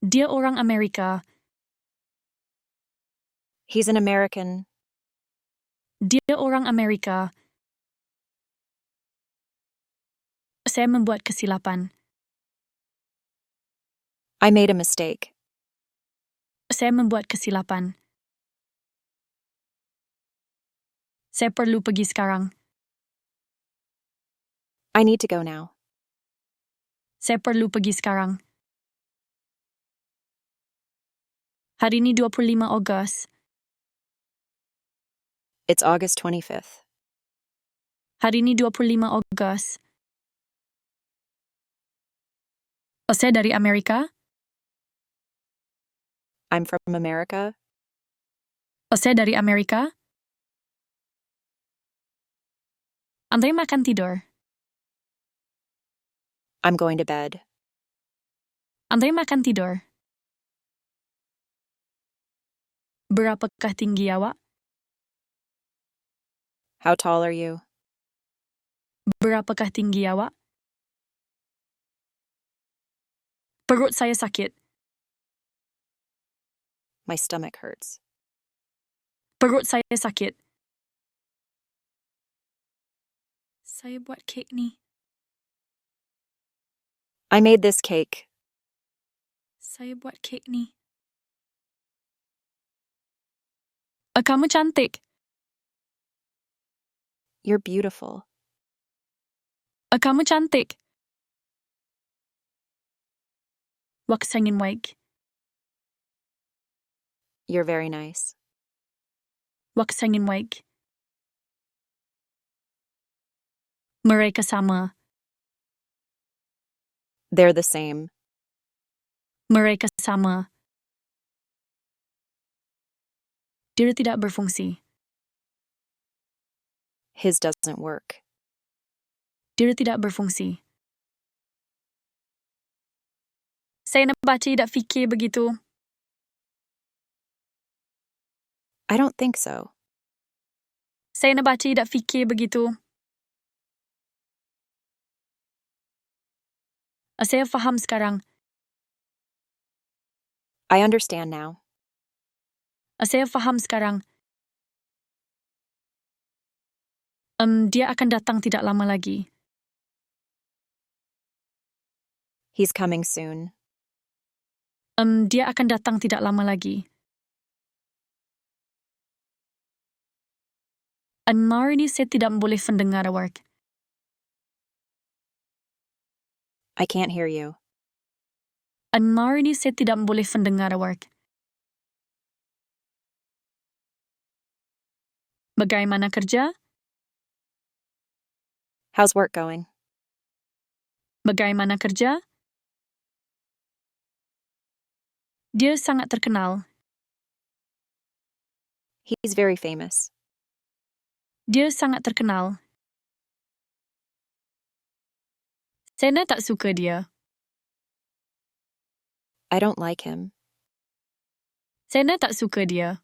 Dia orang Amerika. He's an American. Dia orang Amerika. Saya membuat kesilapan. I made a mistake. Saya membuat kesilapan. Saya perlu pergi sekarang. I need to go now. Saya perlu pergi sekarang. Hari ini 25 Ogos. It's August 25th. Hari ini 25 Ogos. Saya dari Amerika. I'm from America. Saya dari Amerika. Andai makan tidur. I'm going to bed. Andai makan tidur. Berapakah tinggi awak? How tall are you? Berapakah tinggi awak? Perut saya sakit. My stomach hurts. Perut saya sakit. Saya buat kek ni. I made this cake. Saya buat kek ni. Kamu cantik. You're beautiful. Kamu cantik. Wak sangin waig. You're very nice. Wak sangin waig. Mereka sama. They're the same. Mereka sama. Dia tidak berfungsi. His doesn't work. Dia tidak berfungsi. Saya nabaca tidak fikir begitu. I don't think so. Saya nabaca tidak fikir begitu. Saya faham sekarang. I understand now. Saya faham sekarang. Dia akan datang tidak lama lagi. He's coming soon. Dia akan datang tidak lama lagi. Hari ini saya tidak boleh mendengar awak. I can't hear you. Hari ini saya tidak boleh mendengar awak. Bagaimana kerja? How's work going? Bagaimana kerja? Dia sangat terkenal. He's very famous. Dia sangat terkenal. Saya tak suka dia. I don't like him. Saya tak suka dia.